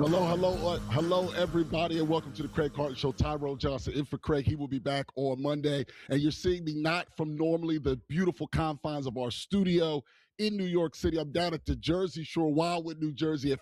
Hello, everybody, and welcome to the Craig Carton Show. Tyrone Johnson in for Craig. He will be back on Monday, and you're seeing me not from normally the beautiful confines of our studio in New York City. I'm down at the Jersey Shore, Wildwood, New Jersey, at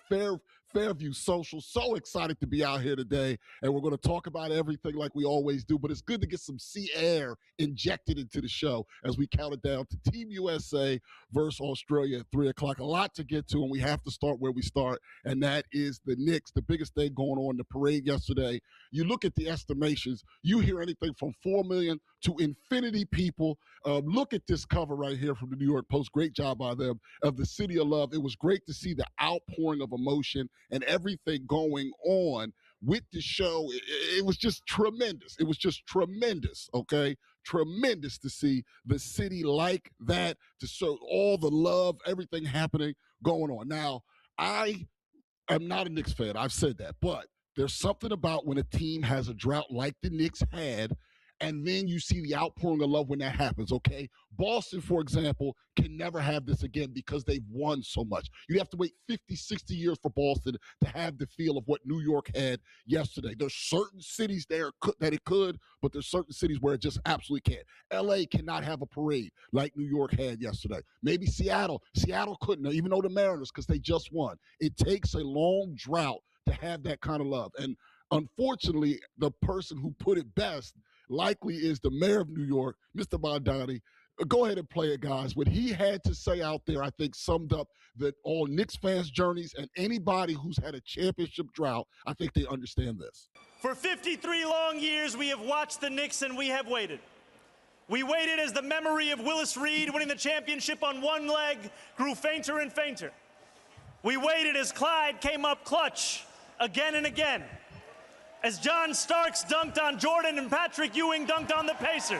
Fairview Social. So excited to be out here today, and we're going to talk about everything like we always do, but it's good to get some sea air injected into the show as we count it down to Team USA versus Australia at 3 o'clock. A lot to get to, and we have to start where we start, and that is the Knicks, the biggest thing going on, the parade yesterday. You look at the estimations, you hear anything from 4 million to infinity people. Look at this cover right here from the New York Post. Great job by them, of the City of Love. It was great to see the outpouring of emotion and everything going on with the show. It was just tremendous. It was just tremendous, okay? Tremendous to see the city like that, to show all the love, everything happening, going on. Now, I am not a Knicks fan. I've said that. But there's something about when a team has a drought like the Knicks had, and then you see the outpouring of love when that happens, okay? Boston, for example, can never have this again because they've won so much. You have to wait 50, 60 years for Boston to have the feel of what New York had yesterday. There's certain cities there that it could, but there's certain cities where it just absolutely can't. L.A. cannot have a parade like New York had yesterday. Maybe Seattle. Seattle couldn't, even though the Mariners, because they just won. It takes a long drought to have that kind of love. And unfortunately, the person who put it best likely is the mayor of New York, Mr. Mondani. Go ahead and play it, guys. What he had to say out there, I think, summed up that all Knicks fans' journeys, and anybody who's had a championship drought, I think they understand this. For 53 long years, we have watched the Knicks, and we have waited. We waited as the memory of Willis Reed winning the championship on one leg grew fainter and fainter. We waited as Clyde came up clutch again and again, as John Starks dunked on Jordan and Patrick Ewing dunked on the Pacers,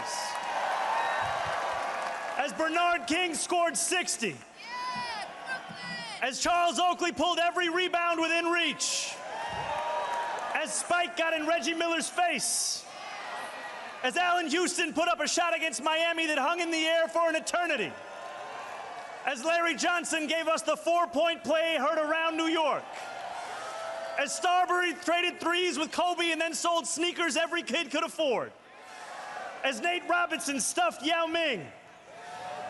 as Bernard King scored 60, as Charles Oakley pulled every rebound within reach, as Spike got in Reggie Miller's face, as Allen Houston put up a shot against Miami that hung in the air for an eternity, as Larry Johnson gave us the four-point play heard around New York, as Starbury traded threes with Kobe and then sold sneakers every kid could afford, as Nate Robinson stuffed Yao Ming,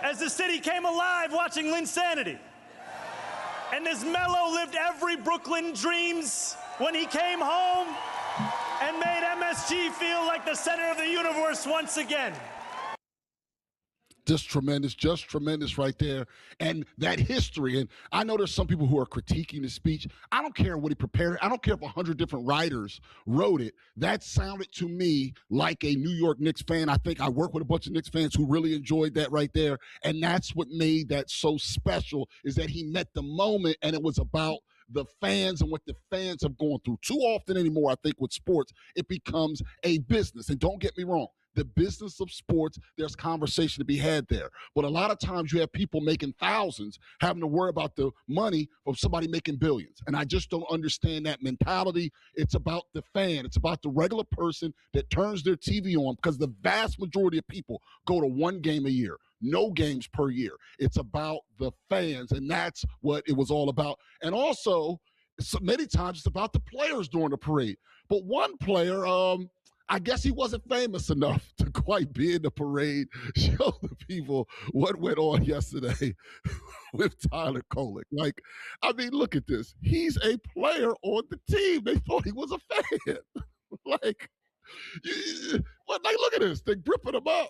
as the city came alive watching Linsanity, and as Melo lived every Brooklyn dreams when he came home and made MSG feel like the center of the universe once again. Just tremendous right there. And that history, and I know there's some people who are critiquing the speech. I don't care what he prepared. I don't care if 100 different writers wrote it. That sounded to me like a New York Knicks fan. I think I work with a bunch of Knicks fans who really enjoyed that right there. And that's what made that so special, is that he met the moment, and it was about the fans and what the fans have gone through. Too often anymore, I think, with sports, it becomes a business. And don't get me wrong, the business of sports, there's conversation to be had there. But a lot of times you have people making thousands having to worry about the money of somebody making billions. And I just don't understand that mentality. It's about the fan. It's about the regular person that turns their TV on, because the vast majority of people go to one game a year, no games per year. It's about the fans, and that's what it was all about. And also, so many times it's about the players during the parade. But one player, I guess he wasn't famous enough to quite be in the parade, show the people what went on yesterday with Tyler Kolek. Like, I mean, look at this. He's a player on the team. They thought he was a fan. Like, look at this. They're gripping him up.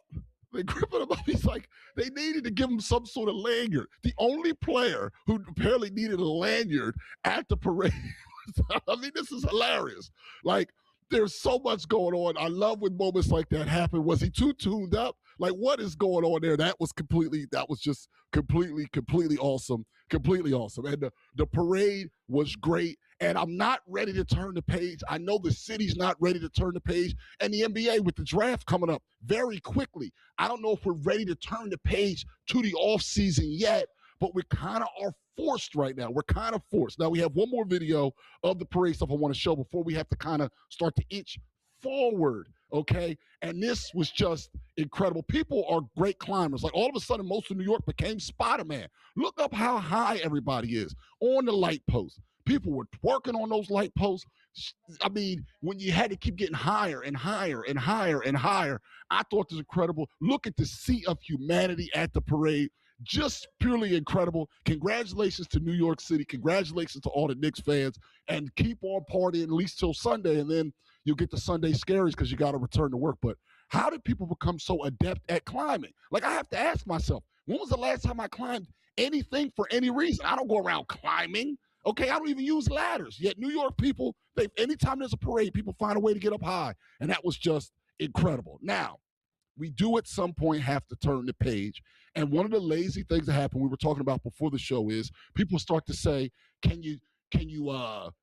He's like, they needed to give him some sort of lanyard. The only player who apparently needed a lanyard at the parade. I mean, this is hilarious. Like, there's so much going on. I love when moments like that happen. Was he too tuned up? Like, what is going on there? That was just completely awesome. Completely awesome. And the parade was great. And I'm not ready to turn the page. I know the city's not ready to turn the page. And the NBA, with the draft coming up very quickly, I don't know if we're ready to turn the page to the offseason yet, but we kind of are forced right now. We're kind of forced. Now, we have one more video of the parade stuff I want to show before we have to kind of start to inch forward, okay? And this was just incredible. People are great climbers. Like, all of a sudden, most of New York became Spider-Man. Look up how high everybody is on the light post. People were twerking on those light posts. I mean, when you had to keep getting higher and higher and higher and higher, I thought this was incredible. Look at the sea of humanity at the parade. Just purely incredible. Congratulations to New York City. Congratulations to all the Knicks fans. And keep on partying at least till Sunday, and then you'll get the Sunday scaries because you got to return to work. But how did people become so adept at climbing? Like, I have to ask myself, when was the last time I climbed anything for any reason? I don't go around climbing. Okay, I don't even use ladders. Yet New York people, anytime there's a parade, people find a way to get up high. And that was just incredible. Now, we do at some point have to turn the page. And one of the lazy things that happened, we were talking about before the show, is people start to say, can you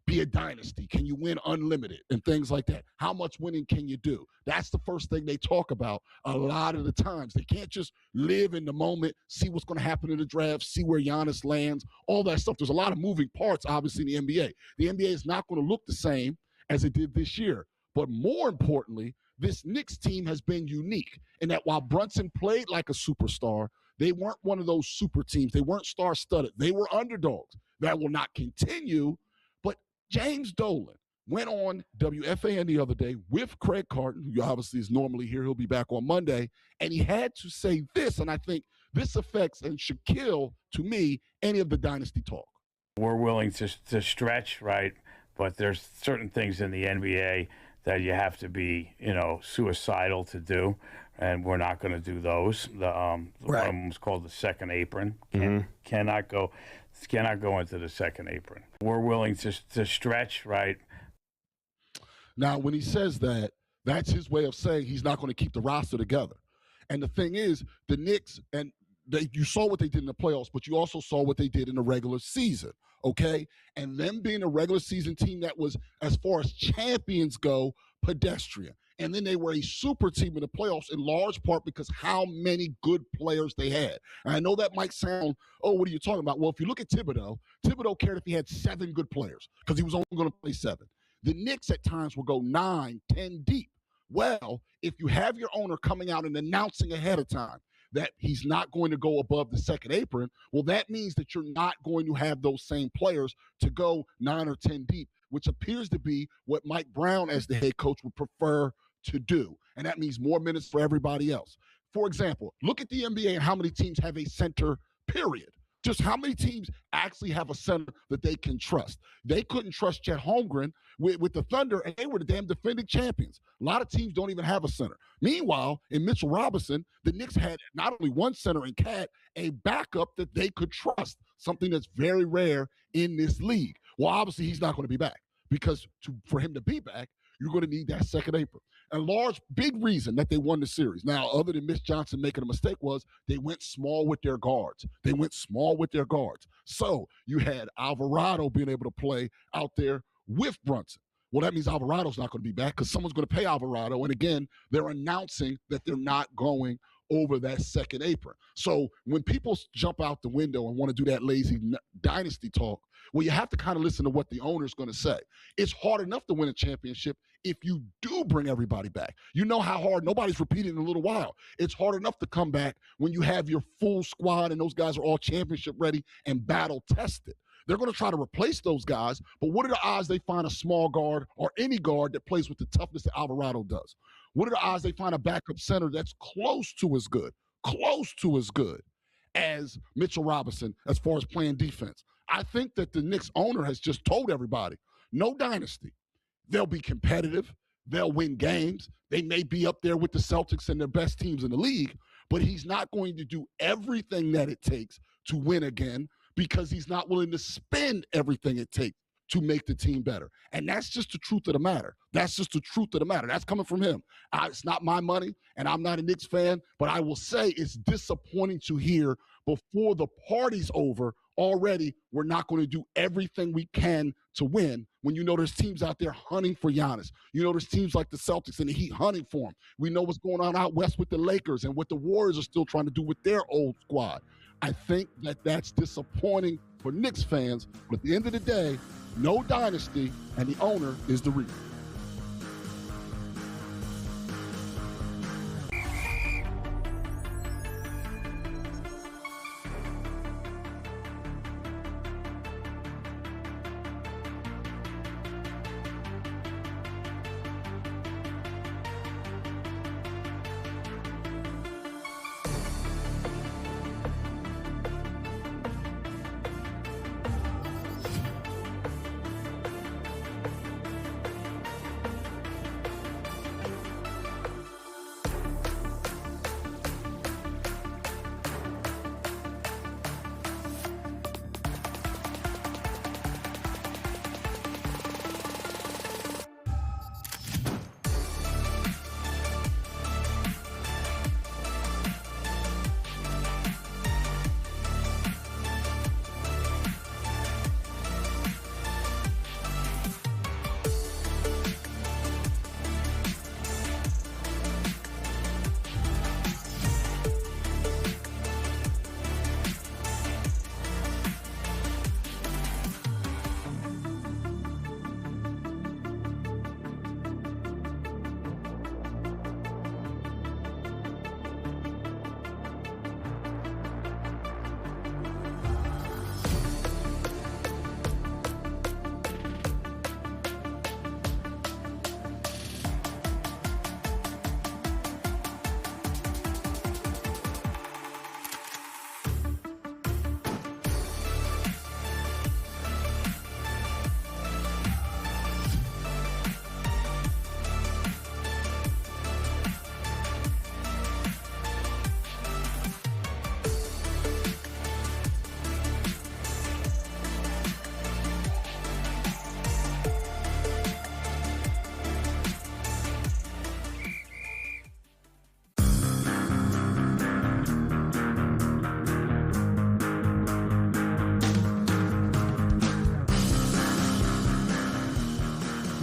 be a dynasty? Can you win unlimited and things like that? How much winning can you do? That's the first thing they talk about a lot of the times. They can't just live in the moment, see what's going to happen in the draft, see where Giannis lands, all that stuff. There's a lot of moving parts, obviously, in the NBA. The NBA is not going to look the same as it did this year. But more importantly, this Knicks team has been unique in that while Brunson played like a superstar, they weren't one of those super teams. They weren't star-studded. They were underdogs. That will not continue. But James Dolan went on WFAN the other day with Craig Carton, who obviously is normally here. He'll be back on Monday. And he had to say this, and I think this affects and should kill, to me, any of the dynasty talk. We're willing to stretch, right? But there's certain things in the NBA that you have to be, suicidal to do, and we're not going to do those. One of them was called the second apron. Cannot go into the second apron. We're willing to stretch, right? Now, when he says that, that's his way of saying he's not going to keep the roster together. And the thing is, the Knicks, and you saw what they did in the playoffs, but you also saw what they did in the regular season, okay? And them being a regular season team that was, as far as champions go, pedestrian. And then they were a super team in the playoffs in large part because how many good players they had. And I know that might sound, oh, what are you talking about? Well, if you look at Thibodeau cared if he had 7 good players because he was only going to play 7. The Knicks at times will go 9, 10 deep. Well, if you have your owner coming out and announcing ahead of time that he's not going to go above the second apron, well, that means that you're not going to have those same players to go 9 or 10 deep, which appears to be what Mike Brown as the head coach would prefer to do. And that means more minutes for everybody else. For example, look at the NBA and how many teams have a center, period. Just how many teams actually have a center that they can trust? They couldn't trust Chet Holmgren with the Thunder, and they were the damn defending champions. A lot of teams don't even have a center. Meanwhile, in Mitchell Robinson, the Knicks had not only one center in Cat, a backup that they could trust, something that's very rare in this league. Well, obviously, he's not going to be back because for him to be back, you're going to need that second apron. A big reason that they won the series. Now, other than Mitch Johnson making a mistake, was they went small with their guards. So you had Alvarado being able to play out there with Brunson. Well, that means Alvarado's not going to be back because someone's going to pay Alvarado. And again, they're announcing that they're not going over that second apron. So when people jump out the window and want to do that lazy dynasty talk, well, you have to kind of listen to what the owner's going to say. It's hard enough to win a championship if you do bring everybody back. You know how hard, nobody's repeated in a little while. It's hard enough to come back when you have your full squad and those guys are all championship ready and battle tested. They're going to try to replace those guys, but what are the odds they find a small guard or any guard that plays with the toughness that Alvarado does? What are the odds they find a backup center that's close to as good as Mitchell Robinson as far as playing defense? I think that the Knicks owner has just told everybody, no dynasty. They'll be competitive. They'll win games. They may be up there with the Celtics and their best teams in the league, but he's not going to do everything that it takes to win again because he's not willing to spend everything it takes to make the team better. And that's just the truth of the matter. That's coming from him. It's not my money, and I'm not a Knicks fan, but I will say it's disappointing to hear before the party's over already we're not going to do everything we can to win when you know there's teams out there hunting for Giannis. You know there's teams like the Celtics and the Heat hunting for him. We know what's going on out west with the Lakers and what the Warriors are still trying to do with their old squad. I think that that's disappointing for Knicks fans, but at the end of the day, no dynasty, and the owner is the reason.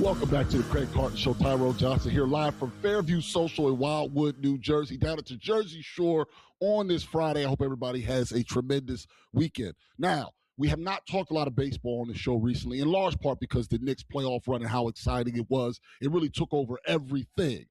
Welcome back to the Craig Carton Show. Tyrone Johnson here live from Fairview Social in Wildwood, New Jersey, down at the Jersey Shore on this Friday. I hope everybody has a tremendous weekend. Now, we have not talked a lot of baseball on the show recently, in large part because the Knicks playoff run and how exciting it was. It really took over everything.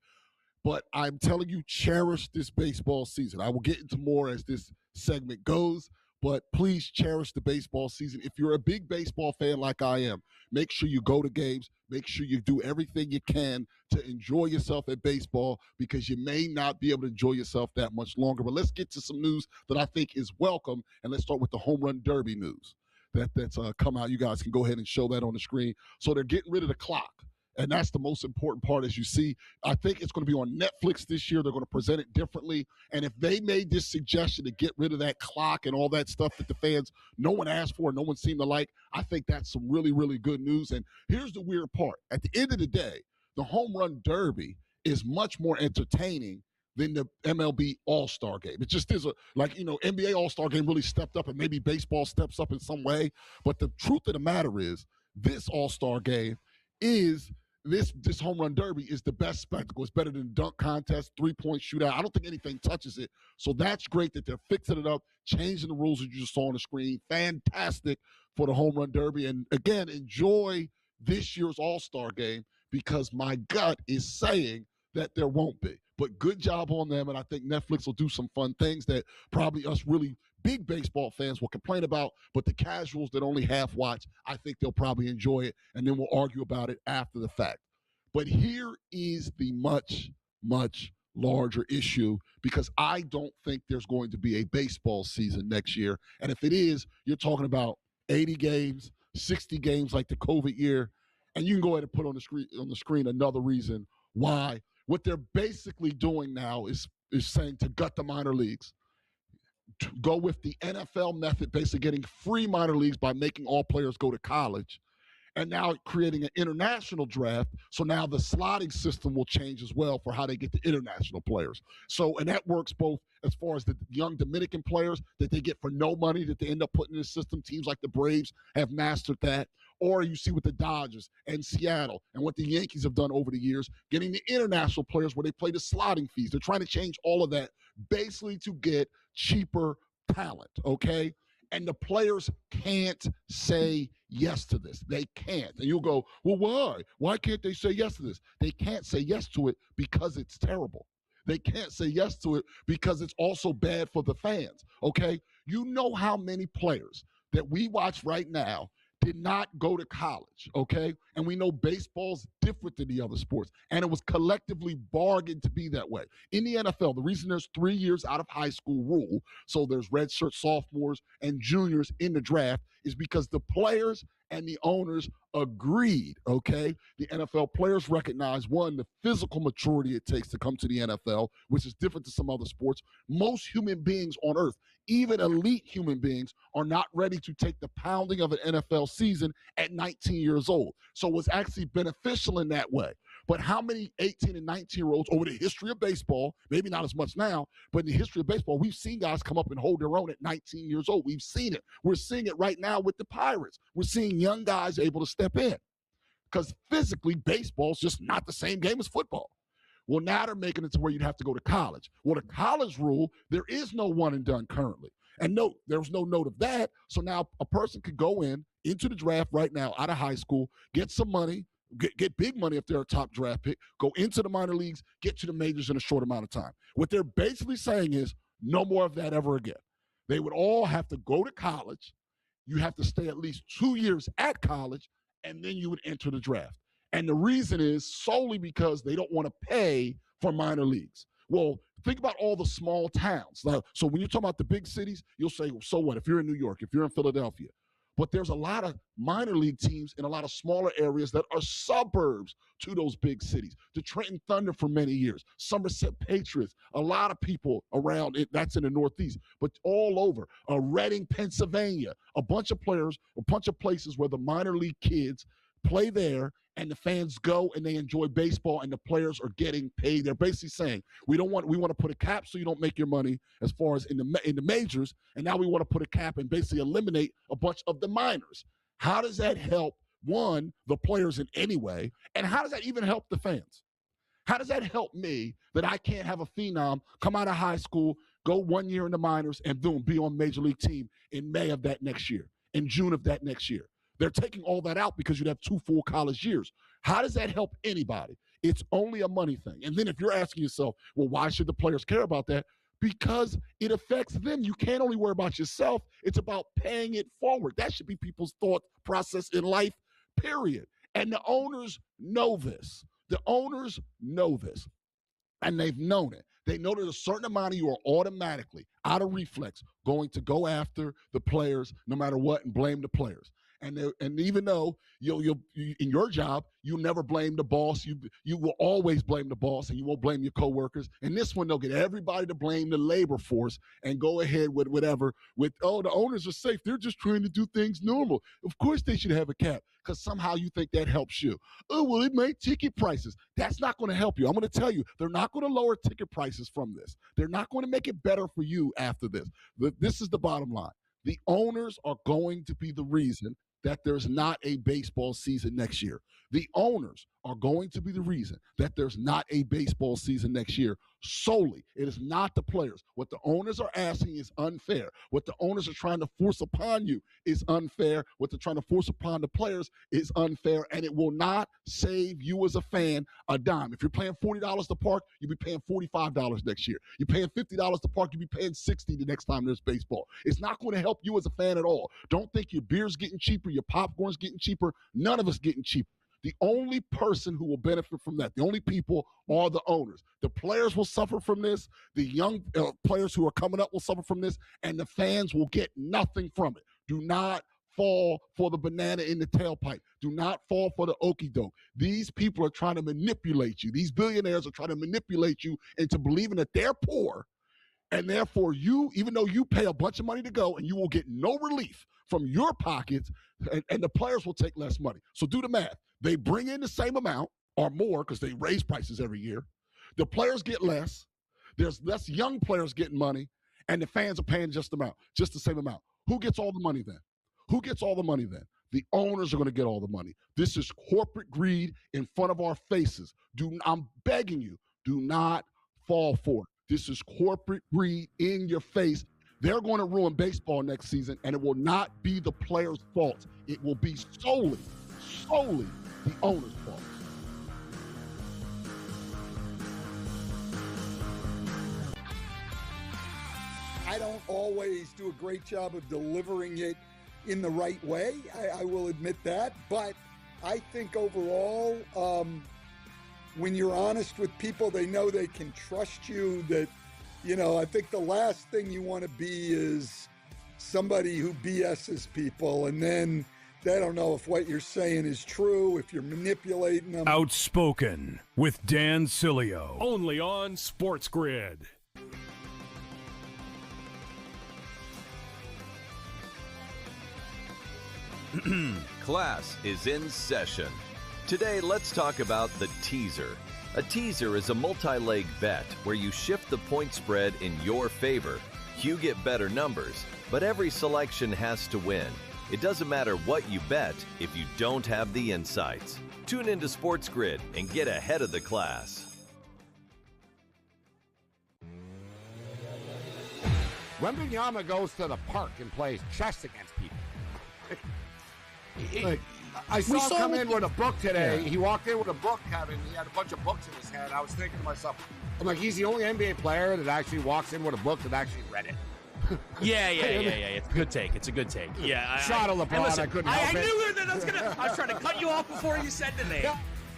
But I'm telling you, cherish this baseball season. I will get into more as this segment goes, but please cherish the baseball season. If you're a big baseball fan like I am, make sure you go to games. Make sure you do everything you can to enjoy yourself at baseball, because you may not be able to enjoy yourself that much longer. But let's get to some news that I think is welcome, and let's start with the home run derby news that's come out. You guys can go ahead and show that on the screen. So they're getting rid of the clock. And that's the most important part, as you see. I think it's going to be on Netflix this year. They're going to present it differently. And if they made this suggestion to get rid of that clock and all that stuff that the fans, no one asked for, no one seemed to like, I think that's some really, really good news. And here's the weird part. At the end of the day, the home run derby is much more entertaining than the MLB All-Star Game. It just is NBA All-Star Game really stepped up, and maybe baseball steps up in some way. But the truth of the matter is, this All-Star Game is this home run derby is the best spectacle. It's better than dunk contest, three-point shootout. I don't think anything touches it. So that's great that they're fixing it up, changing the rules that you just saw on the screen. Fantastic for the home run derby. And again, enjoy this year's All-Star Game, because my gut is saying that there won't be. But good job on them, and I think Netflix will do some fun things that probably us really big baseball fans will complain about, but the casuals that only half watch, I think they'll probably enjoy it, and then we'll argue about it after the fact. But here is the much, much larger issue, because I don't think there's going to be a baseball season next year. And if it is, you're talking about 80 games, 60 games like the COVID year, and you can go ahead and put on the screen another reason why. What they're basically doing now is saying to gut the minor leagues, to go with the NFL method, basically getting free minor leagues by making all players go to college, and now creating an international draft. So now the slotting system will change as well for how they get the international players. So, and that works both as far as the young Dominican players that they get for no money that they end up putting in the system. Teams like the Braves have mastered that. Or you see with the Dodgers and Seattle and what the Yankees have done over the years, getting the international players where they play the slotting fees. They're trying to change all of that basically to get cheaper talent, okay? And the players can't say yes to this. They can't. And you'll go, well, why? Why can't they say yes to this? They can't say yes to it because it's terrible. They can't say yes to it because it's also bad for the fans, okay? You know how many players that we watch right now did not go to college, okay? And we know baseball's different than the other sports, and it was collectively bargained to be that way. In the NFL, the reason there's 3 years out of high school rule, so there's redshirt sophomores and juniors in the draft, is because the players and the owners agreed, okay? The NFL players recognize, one, the physical maturity it takes to come to the NFL, which is different to some other sports. Most human beings on earth, even elite human beings, are not ready to take the pounding of an NFL season at 19 years old. So it was actually beneficial in that way. But how many 18 and 19-year-olds over the history of baseball, maybe not as much now, but in the history of baseball, we've seen guys come up and hold their own at 19 years old. We've seen it. We're seeing it right now with the Pirates. We're seeing young guys able to step in, because physically baseball's just not the same game as football. Well, now they're making it to where you'd have to go to college. Well, the college rule, there is no one and done currently. And no, there's no note of that. So now a person could go into the draft right now out of high school, get some money, get big money if they're a top draft pick, go into the minor leagues, get to the majors in a short amount of time. What they're basically saying is no more of that ever again. They would all have to go to college. You have to stay at least 2 years at college, and then you would enter the draft. And the reason is solely because they don't want to pay for minor leagues. Well, think about all the small towns. So when you're talking about the big cities, you'll say, well, so what? If you're in New York, if you're in Philadelphia. But there's a lot of minor league teams in a lot of smaller areas that are suburbs to those big cities. The Trenton Thunder for many years, Somerset Patriots, a lot of people around it, that's in the Northeast, but all over. Reading, Pennsylvania, a bunch of players, a bunch of places where the minor league kids play there, and the fans go and they enjoy baseball, and the players are getting paid. They're basically saying, we want to put a cap so you don't make your money as far as in the majors, and now we want to put a cap and basically eliminate a bunch of the minors. How does that help one, the players in any way, and how does that even help the fans? How does that help me that I can't have a phenom come out of high school, go 1 year in the minors, and boom, be on a major league team in May of that next year, in June of that next year? They're taking all that out because you'd have 2 full college years. How does that help anybody? It's only a money thing. And then if you're asking yourself, well, why should the players care about that? Because it affects them. You can't only worry about yourself. It's about paying it forward. That should be people's thought process in life, period. And the owners know this. The owners know this, and they've known it. They know that a certain amount of you are automatically, out of reflex, going to go after the players no matter what and blame the players. And even though you'll in your job, you'll never blame the boss. You will always blame the boss, and you won't blame your coworkers. And this one, they'll get everybody to blame the labor force and go ahead with whatever. The owners are safe. They're just trying to do things normal. Of course they should have a cap because somehow you think that helps you. Oh, well, it made ticket prices. That's not going to help you. I'm going to tell you, they're not going to lower ticket prices from this. They're not going to make it better for you after this. This is the bottom line. The owners are going to be the reason that there's not a baseball season next year. The owners are going to be the reason that there's not a baseball season next year solely. It is not the players. What the owners are asking is unfair. What the owners are trying to force upon you is unfair. What they're trying to force upon the players is unfair, and it will not save you as a fan a dime. If you're paying $40 to park, you'll be paying $45 next year. You're paying $50 to park, you'll be paying $60 the next time there's baseball. It's not going to help you as a fan at all. Don't think your beer's getting cheaper, your popcorn's getting cheaper. None of us getting cheaper. The only person who will benefit from that, the only people are the owners. The players will suffer from this. The young players who are coming up will suffer from this, and the fans will get nothing from it. Do not fall for the banana in the tailpipe. Do not fall for the okie doke. These people are trying to manipulate you. These billionaires are trying to manipulate you into believing that they're poor, and therefore you, even though you pay a bunch of money to go, and you will get no relief from your pockets, and the players will take less money. So do the math. They bring in the same amount or more because they raise prices every year. The players get less. There's less young players getting money, and the fans are paying just the same amount. Who gets all the money then? Who gets all the money then? The owners are going to get all the money. This is corporate greed in front of our faces. I'm begging you, do not fall for it. This is corporate greed in your face. They're going to ruin baseball next season, and it will not be the players' fault. It will be solely the owner's fault. I don't always do a great job of delivering it in the right way. I will admit that. But I think overall, when you're honest with people, they know they can trust you. That, I think the last thing you want to be is somebody who BS's people, and then they don't know if what you're saying is true, if you're manipulating them. Outspoken with Dan Cilio. Only on SportsGrid. Class is in session. Today, let's talk about the teaser. A teaser is a multi-leg bet where you shift the point spread in your favor. You get better numbers, but every selection has to win. It doesn't matter what you bet if you don't have the insights. Tune into SportsGrid and get ahead of the class. Wembanyama goes to the park and plays chess against people. I saw him come in with a book today. Yeah. He walked in with a book, Kevin. He had a bunch of books in his hand. I was thinking to myself, I'm like, he's the only NBA player that actually walks in with a book that actually read it. Yeah. It's a good take. Yeah. Shot of LeBron. Listen, I couldn't help it. I knew that I was trying to cut you off before you said the name.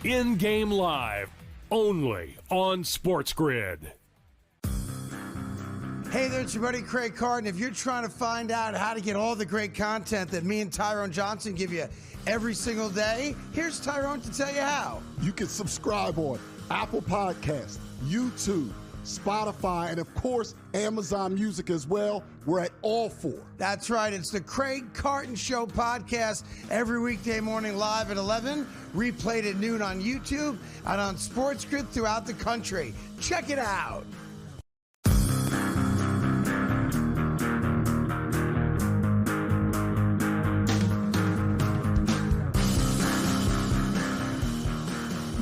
In-game live, only on SportsGrid. Hey there, it's your buddy Craig Carton. If you're trying to find out how to get all the great content that me and Tyrone Johnson give you every single day, here's Tyrone to tell you how. You can subscribe on Apple Podcasts, YouTube, Spotify, and of course, Amazon Music as well. We're at all four. That's right. It's the Craig Carton Show podcast every weekday morning live at 11, replayed at noon on YouTube and on SportsGrid throughout the country. Check it out.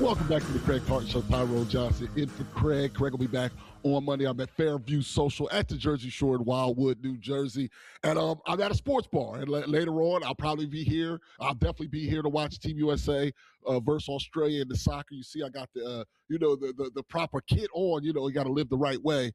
Welcome back to the Craig Carton Show. Tyrone Johnson in for Craig. Craig will be back on Monday. I'm at Fairview Social at the Jersey Shore in Wildwood, New Jersey. And I'm at a sports bar. And later on, I'll probably be here. I'll definitely be here to watch Team USA versus Australia in the soccer. You see, I got the proper kit on. You got to live the right way.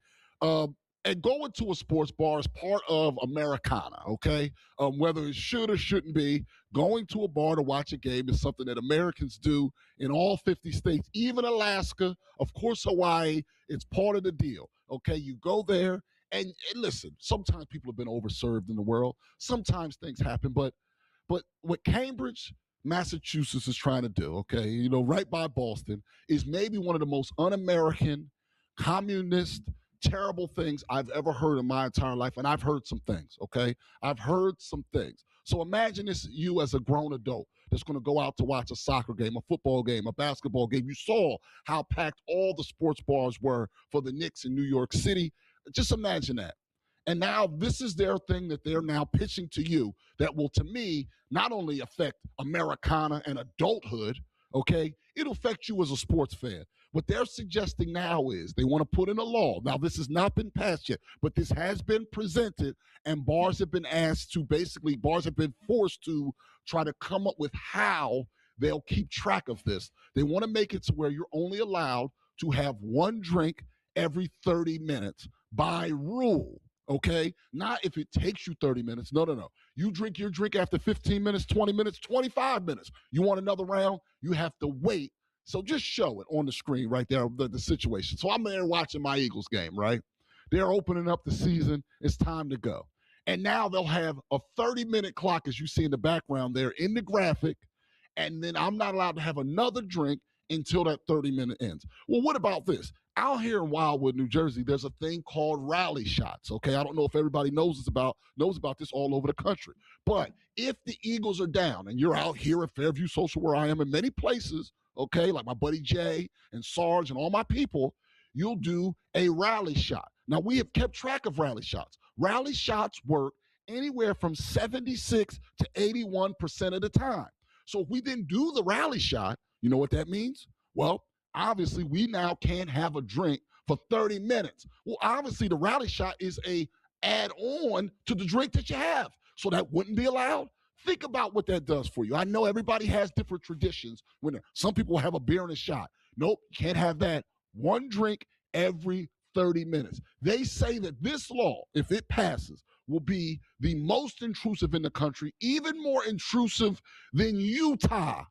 And going to a sports bar is part of Americana, okay? Whether it should or shouldn't be, going to a bar to watch a game is something that Americans do in all 50 states, even Alaska, of course, Hawaii. It's part of the deal, okay? You go there, and listen, sometimes people have been overserved in the world. Sometimes things happen, but what Cambridge, Massachusetts is trying to do, okay, right by Boston, is maybe one of the most un-American, communist, terrible things I've ever heard in my entire life, and I've heard some things, okay? I've heard some things. So imagine this, you as a grown adult that's going to go out to watch a soccer game, a football game, a basketball game. You saw how packed all the sports bars were for the Knicks in New York City. Just imagine that. And now this is their thing that they're now pitching to you that will, to me, not only affect Americana and adulthood, okay, it'll affect you as a sports fan. What they're suggesting now is they want to put in a law. Now, this has not been passed yet, but this has been presented, and bars have been forced to try to come up with how they'll keep track of this. They want to make it to where you're only allowed to have one drink every 30 minutes by rule, okay? Not if it takes you 30 minutes. No. You drink your drink after 15 minutes, 20 minutes, 25 minutes. You want another round? You have to wait. So just show it on the screen right there, the situation. So I'm there watching my Eagles game, right? They're opening up the season. It's time to go. And now they'll have a 30-minute clock, as you see in the background there in the graphic, and then I'm not allowed to have another drink until that 30-minute ends. Well, what about this? Out here in Wildwood, New Jersey, there's a thing called rally shots, okay? I don't know if everybody knows about this all over the country. But if the Eagles are down and you're out here at Fairview Social where I am in many places, okay, like my buddy Jay and Sarge and all my people, you'll do a rally shot. Now, we have kept track of rally shots. Rally shots work anywhere from 76 to 81% of the time. So if we didn't do the rally shot, you know what that means? Well, obviously, we now can't have a drink for 30 minutes. Well, obviously, the rally shot is a add-on to the drink that you have. So that wouldn't be allowed. Think about what that does for you. I know everybody has different traditions. When some people have a beer and a shot. Nope, can't have that. One drink every 30 minutes. They say that this law, if it passes, will be the most intrusive in the country, even more intrusive than Utah.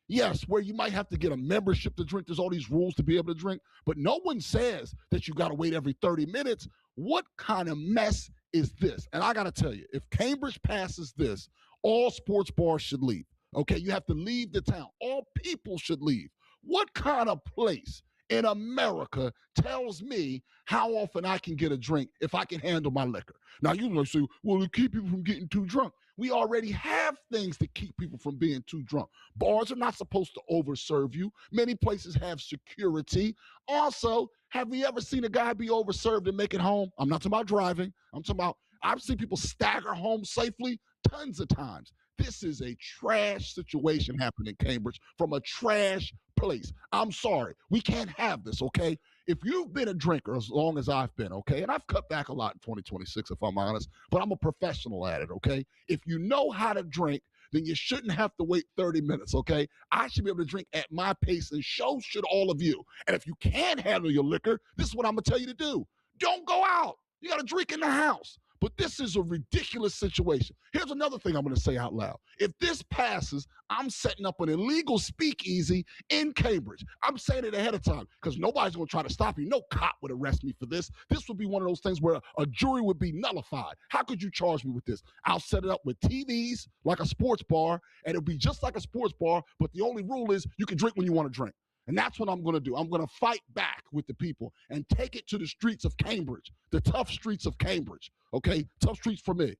Yes, where you might have to get a membership to drink. There's all these rules to be able to drink, but no one says that you got to wait every 30 minutes. What kind of mess is this? And I got to tell you, if Cambridge passes this, all sports bars should leave. Okay, you have to leave the town. All people should leave. What kind of place in America tells me how often I can get a drink if I can handle my liquor? Now, you're going to say, well, to keep people from getting too drunk. We already have things to keep people from being too drunk. Bars are not supposed to overserve you. Many places have security. Also, have you ever seen a guy be overserved and make it home? I'm not talking about driving. I'm talking about, I've seen people stagger home safely tons of times. This is a trash situation happening in Cambridge from a trash place. I'm sorry. We can't have this, okay? If you've been a drinker as long as I've been, okay, and I've cut back a lot in 2026, if I'm honest, but I'm a professional at it, okay? If you know how to drink, then you shouldn't have to wait 30 minutes, okay? I should be able to drink at my pace, and so should all of you. And if you can't handle your liquor, this is what I'm going to tell you to do. Don't go out. You got to drink in the house. But this is a ridiculous situation. Here's another thing I'm going to say out loud. If this passes, I'm setting up an illegal speakeasy in Cambridge. I'm saying it ahead of time because nobody's going to try to stop you. No cop would arrest me for this. This would be one of those things where a jury would be nullified. How could you charge me with this? I'll set it up with TVs like a sports bar, and it'll be just like a sports bar, but the only rule is you can drink when you want to drink. And that's what I'm going to do. I'm going to fight back with the people and take it to the streets of Cambridge, the tough streets of Cambridge. Okay, tough streets for me.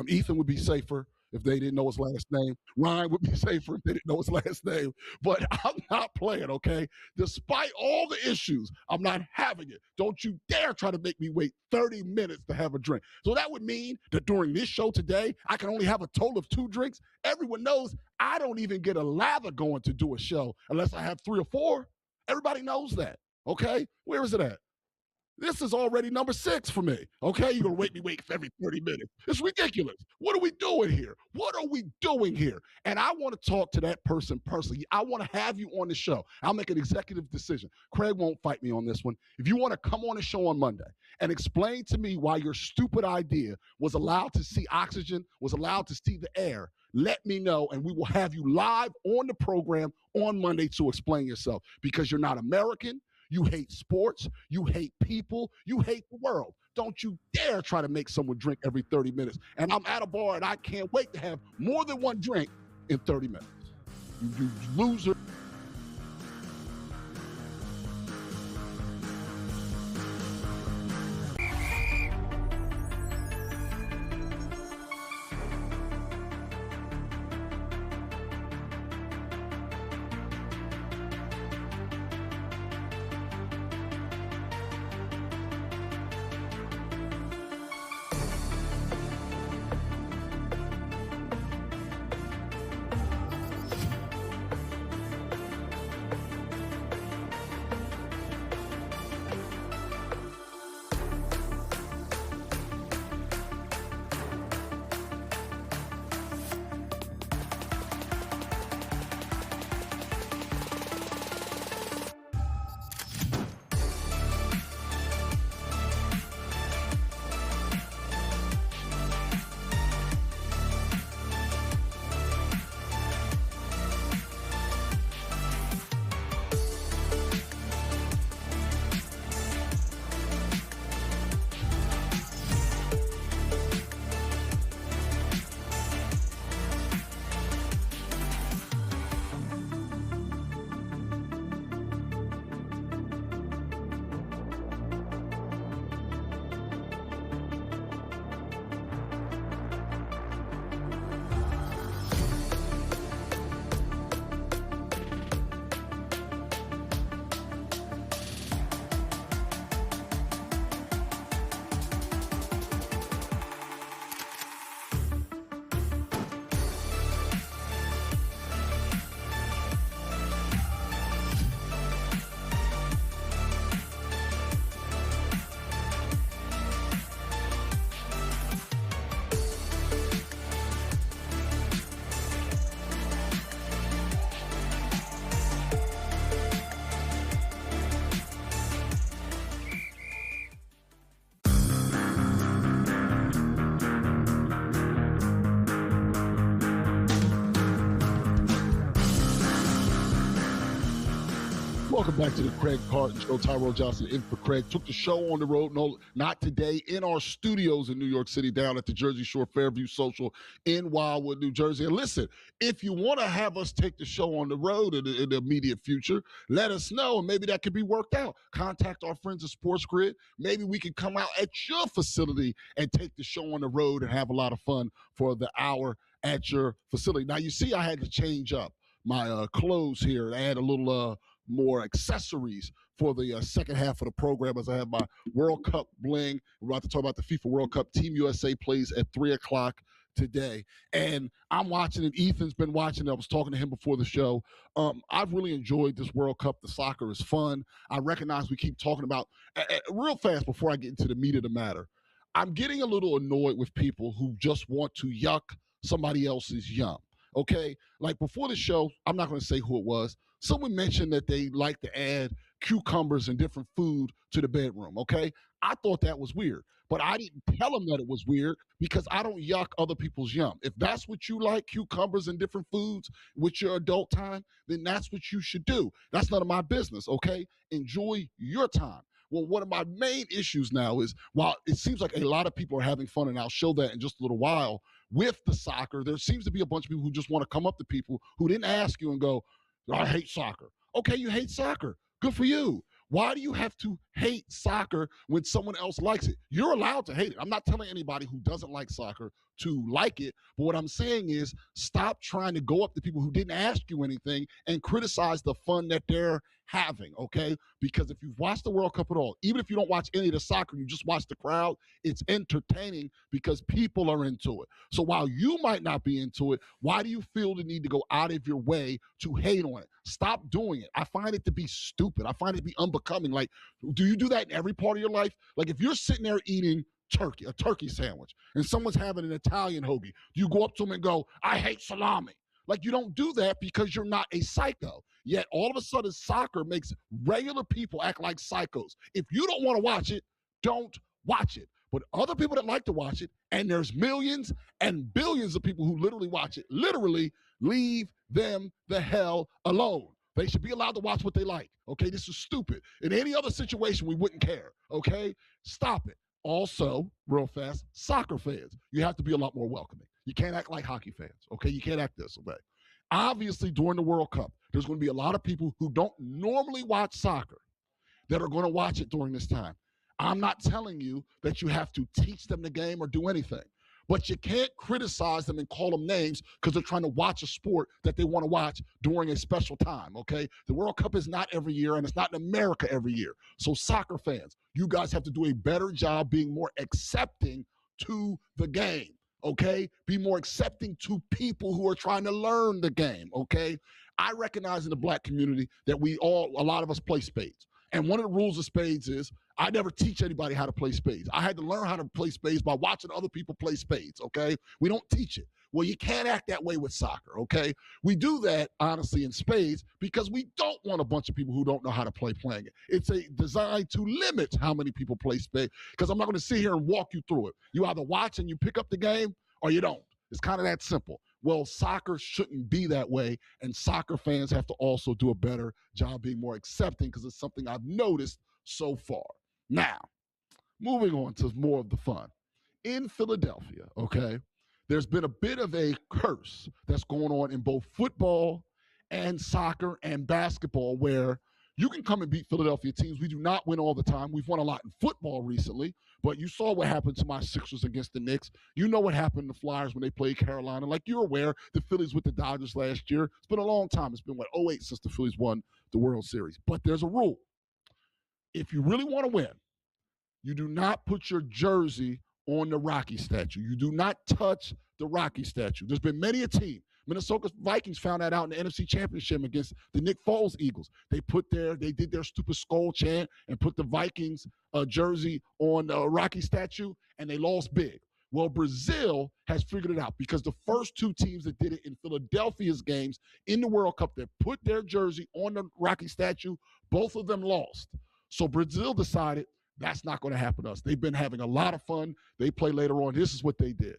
Ethan would be safer. if they didn't know his last name. Ryan would be safer if they didn't know his last name. But I'm not playing, okay? Despite all the issues, I'm not having it. Don't you dare try to make me wait 30 minutes to have a drink. So that would mean that during this show today, I can only have a total of 2 drinks. Everyone knows I don't even get a lather going to do a show unless I have 3 or 4. Everybody knows that, okay? Where is it at? This is already number 6 for me, okay? You're going to wait for every 30 minutes. It's ridiculous. What are we doing here? What are we doing here? And I want to talk to that person personally. I want to have you on the show. I'll make an executive decision. Craig won't fight me on this one. If you want to come on the show on Monday and explain to me why your stupid idea was allowed to see oxygen, was allowed to see the air, let me know, and we will have you live on the program on Monday to explain yourself, because you're not American. You hate sports. You hate people. You hate the world. Don't you dare try to make someone drink every 30 minutes. And I'm at a bar, and I can't wait to have more than 1 drink in 30 minutes. You loser. Welcome back to the Craig Carton Show. Tyrone Johnson in for Craig. Took the show on the road. No, not today. In our studios in New York City, down at the Jersey Shore Fairview Social in Wildwood, New Jersey. And listen, if you want to have us take the show on the road in the immediate future, let us know, and maybe that could be worked out. Contact our friends at SportsGrid. Maybe we can come out at your facility and take the show on the road and have a lot of fun for the hour at your facility. Now, you see I had to change up my clothes here. I had a little more accessories for the second half of the program, as I have my World Cup bling. We're about to talk about the FIFA World Cup. Team USA plays at 3 o'clock today. And I'm watching it. Ethan's been watching it. I was talking to him before the show. I've really enjoyed this World Cup. The soccer is fun. I recognize we keep talking about, real fast before I get into the meat of the matter, I'm getting a little annoyed with people who just want to yuck somebody else's yum. Okay? Like before the show, I'm not going to say who it was. Someone mentioned that they like to add cucumbers and different food to the bedroom, okay? I thought that was weird, but I didn't tell them that it was weird because I don't yuck other people's yum. If that's what you like, cucumbers and different foods with your adult time, then that's what you should do. That's none of my business, okay? Enjoy your time. Well, one of my main issues now is, while it seems like a lot of people are having fun, and I'll show that in just a little while, with the soccer, there seems to be a bunch of people who just want to come up to people who didn't ask you and go, I hate soccer. Okay, you hate soccer. Good for you. Why do you have to hate soccer when someone else likes it? You're allowed to hate it. I'm not telling anybody who doesn't like soccer to like it, but what I'm saying is stop trying to go up to people who didn't ask you anything and criticize the fun that they're having, okay? Because if you've watched the World Cup at all, even if you don't watch any of the soccer, you just watch the crowd, it's entertaining because people are into it. So while you might not be into it, why do you feel the need to go out of your way to hate on it? Stop doing it. I find it to be stupid. I find it to be unbecoming. Like, do you do that in every part of your life? Like, if you're sitting there eating a turkey sandwich, and someone's having an Italian hoagie, do you go up to them and go, I hate salami? Like, you don't do that because you're not a psycho. Yet all of a sudden, soccer makes regular people act like psychos. If you don't want to watch it, don't watch it. But other people that like to watch it, and there's millions and billions of people who literally watch it, literally leave them the hell alone. They should be allowed to watch what they like, okay? This is stupid. In any other situation, we wouldn't care, okay? Stop it. Also, real fast, soccer fans, you have to be a lot more welcoming. You can't act like hockey fans, okay? You can't act this way. Obviously, during the World Cup, there's going to be a lot of people who don't normally watch soccer that are going to watch it during this time. I'm not telling you that you have to teach them the game or do anything, but you can't criticize them and call them names because they're trying to watch a sport that they want to watch during a special time, okay? The World Cup is not every year, and it's not in America every year. So soccer fans, you guys have to do a better job being more accepting to the game, okay? Be more accepting to people who are trying to learn the game, okay? I recognize in the black community that a lot of us play spades. And one of the rules of spades is I never teach anybody how to play spades. I had to learn how to play spades by watching other people play spades, okay? We don't teach it. Well, you can't act that way with soccer, okay? We do that, honestly, in spades because we don't want a bunch of people who don't know how to playing it. It's designed to limit how many people play spades because I'm not going to sit here and walk you through it. You either watch and you pick up the game or you don't. It's kind of that simple. Well, soccer shouldn't be that way, and soccer fans have to also do a better job being more accepting because it's something I've noticed so far. Now, moving on to more of the fun. In Philadelphia, okay, there's been a bit of a curse that's going on in both football and soccer and basketball where you can come and beat Philadelphia teams. We do not win all the time. We've won a lot in football recently, but you saw what happened to my Sixers against the Knicks. You know what happened to the Flyers when they played Carolina. Like you're aware, the Phillies with the Dodgers last year. It's been a long time. It's been, 2008 since the Phillies won the World Series. But there's a rule. If you really want to win, you do not put your jersey on the Rocky statue. You do not touch the Rocky statue. There's been many a team. Minnesota Vikings found that out in the NFC Championship against the Nick Foles Eagles. They did their stupid skull chant and put the Vikings jersey on the Rocky statue, and they lost big. Well, Brazil has figured it out because the first two teams that did it in Philadelphia's games in the World Cup that put their jersey on the Rocky statue, both of them lost. So Brazil decided that's not going to happen to us. They've been having a lot of fun. They play later on. This is what they did.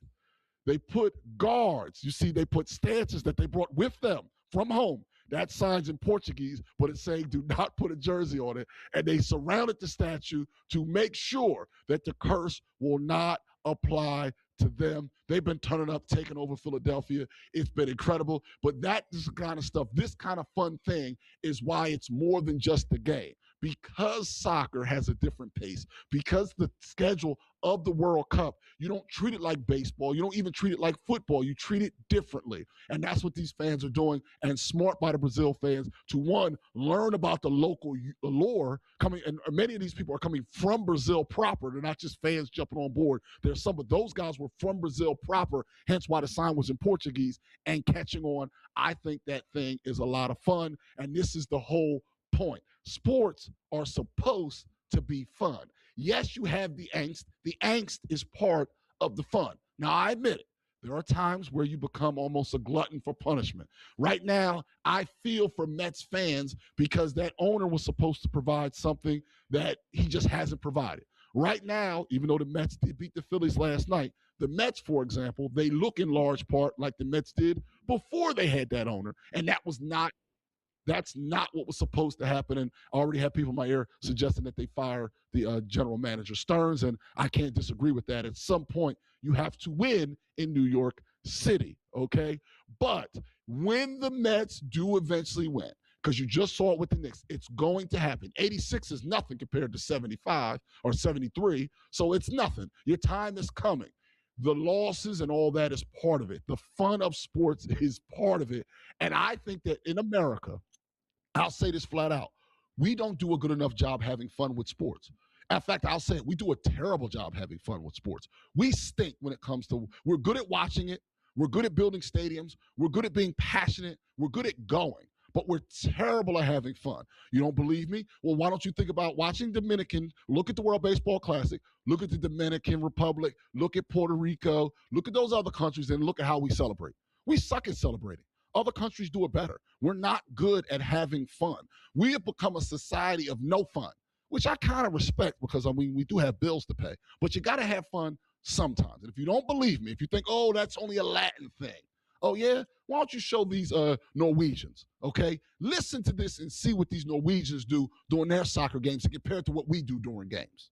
They put guards. You see, they put stances that they brought with them from home. That sign's in Portuguese, but it's saying do not put a jersey on it. And they surrounded the statue to make sure that the curse will not apply to them. They've been turning up, taking over Philadelphia. It's been incredible. But that is the kind of stuff, this kind of fun thing is why it's more than just the game. Because soccer has a different pace, because the schedule of the World Cup, you don't treat it like baseball. You don't even treat it like football. You treat it differently. And that's what these fans are doing. And smart by the Brazil fans to, one, learn about the local lore coming. And many of these people are coming from Brazil proper. They're not just fans jumping on board. There's some of those guys were from Brazil proper, hence why the sign was in Portuguese and catching on. I think that thing is a lot of fun. And this is the whole point. Sports are supposed to be fun. Yes, you have the angst. The angst is part of the fun. Now, I admit it. There are times where you become almost a glutton for punishment. Right now, I feel for Mets fans because that owner was supposed to provide something that he just hasn't provided. Right now, even though the Mets did beat the Phillies last night, the Mets, for example, they look in large part like the Mets did before they had that owner, and that's not what was supposed to happen. And I already have people in my ear suggesting that they fire the general manager Stearns, and I can't disagree with that. At some point, you have to win in New York City, okay? But when the Mets do eventually win, because you just saw it with the Knicks. It's going to happen. 86 is nothing compared to 75 or 73, so it's nothing. Your time is coming. The losses and all that is part of it. The fun of sports is part of it. And I think that in America, I'll say this flat out, we don't do a good enough job having fun with sports. In fact, I'll say it, we do a terrible job having fun with sports. We stink when it comes to, we're good at watching it. We're good at building stadiums. We're good at being passionate. We're good at going. But we're terrible at having fun. You don't believe me? Well, why don't you think about watching Dominican, look at the World Baseball Classic, look at the Dominican Republic, look at Puerto Rico, look at those other countries, and look at how we celebrate. We suck at celebrating. Other countries do it better. We're not good at having fun. We have become a society of no fun, which I kind of respect because, I mean, we do have bills to pay. But you got to have fun sometimes. And if you don't believe me, if you think, oh, that's only a Latin thing, oh, yeah? Why don't you show these Norwegians, okay? Listen to this and see what these Norwegians do during their soccer games and compare it to what we do during games.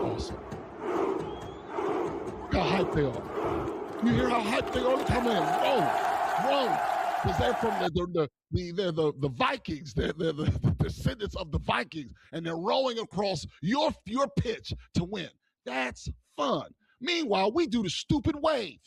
Awesome. Look how hyped they are. You hear how hyped they are to come in? Whoa. Because they're from the Vikings. They're the descendants of the Vikings, and they're rowing across your pitch to win. That's fun. Meanwhile, we do the stupid wave.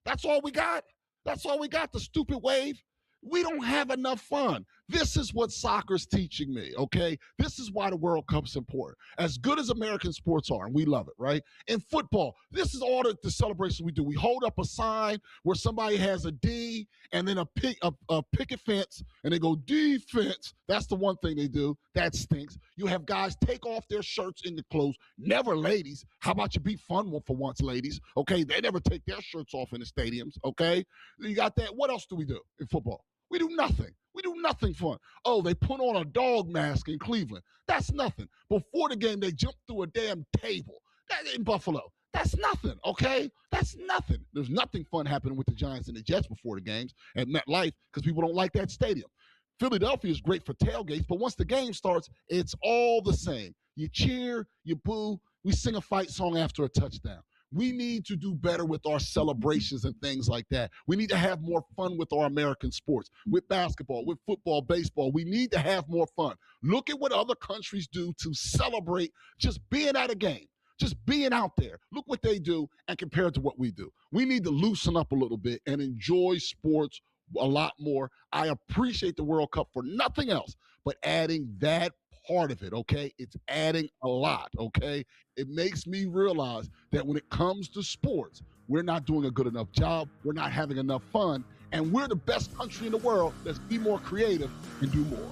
That's all we got. That's all we got, the stupid wave. We don't have enough fun. This is what soccer's teaching me, okay? This is why the World Cup's important. As good as American sports are, and we love it, right? In football, this is all the celebration we do. We hold up a sign where somebody has a D and then a picket fence, and they go, defense. That's the one thing they do. That stinks. You have guys take off their shirts in the clothes. Never ladies. How about you be fun for once, ladies? Okay, they never take their shirts off in the stadiums, okay? You got that. What else do we do in football? We do nothing. We do nothing fun. Oh, they put on a dog mask in Cleveland. That's nothing. Before the game, they jumped through a damn table in Buffalo. That's nothing, okay? That's nothing. There's nothing fun happening with the Giants and the Jets before the games at MetLife because people don't like that stadium. Philadelphia is great for tailgates, but once the game starts, it's all the same. You cheer, you boo, we sing a fight song after a touchdown. We need to do better with our celebrations and things like that. We need to have more fun with our American sports, with basketball, with football, baseball. We need to have more fun. Look at what other countries do to celebrate just being at a game, just being out there. Look what they do and compare it to what we do. We need to loosen up a little bit and enjoy sports a lot more. I appreciate the World Cup for nothing else but adding that part of it, okay? It's adding a lot, okay? It makes me realize that when it comes to sports, we're not doing a good enough job, we're not having enough fun, and we're the best country in the world. Let's be more creative and do more.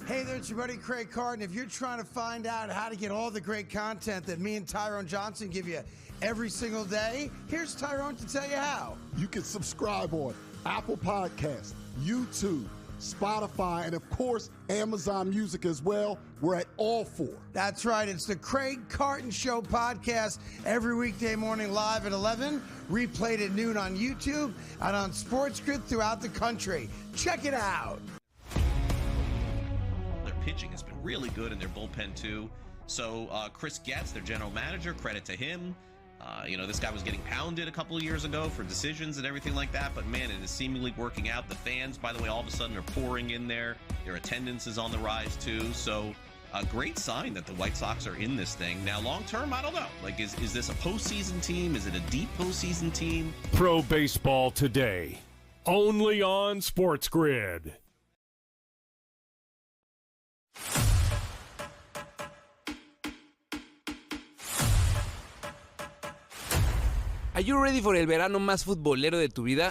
Hey there, it's your buddy Craig Carton. If you're trying to find out how to get all the great content that me and Tyrone Johnson give you every single day, here's Tyrone to tell you how. You can subscribe on Apple Podcasts, YouTube, Spotify, and of course, Amazon Music as well. We're at all four. That's right. It's the Craig Carton Show podcast every weekday morning live at 11, replayed at noon on YouTube and on SportsGrid throughout the country. Check it out. Their pitching has been really good in their bullpen, too. So Chris Getz, their general manager, credit to him. This guy was getting pounded a couple of years ago for decisions and everything like that, but man, it is seemingly working out. The fans, by the way, all of a sudden are pouring in there. Their attendance is on the rise too. So a great sign that the White Sox are in this thing. Now, long term, I don't know. Like, is this a postseason team? Is it a deep postseason team? Pro Baseball Today, only on SportsGrid. Are you ready for el verano más futbolero de tu vida?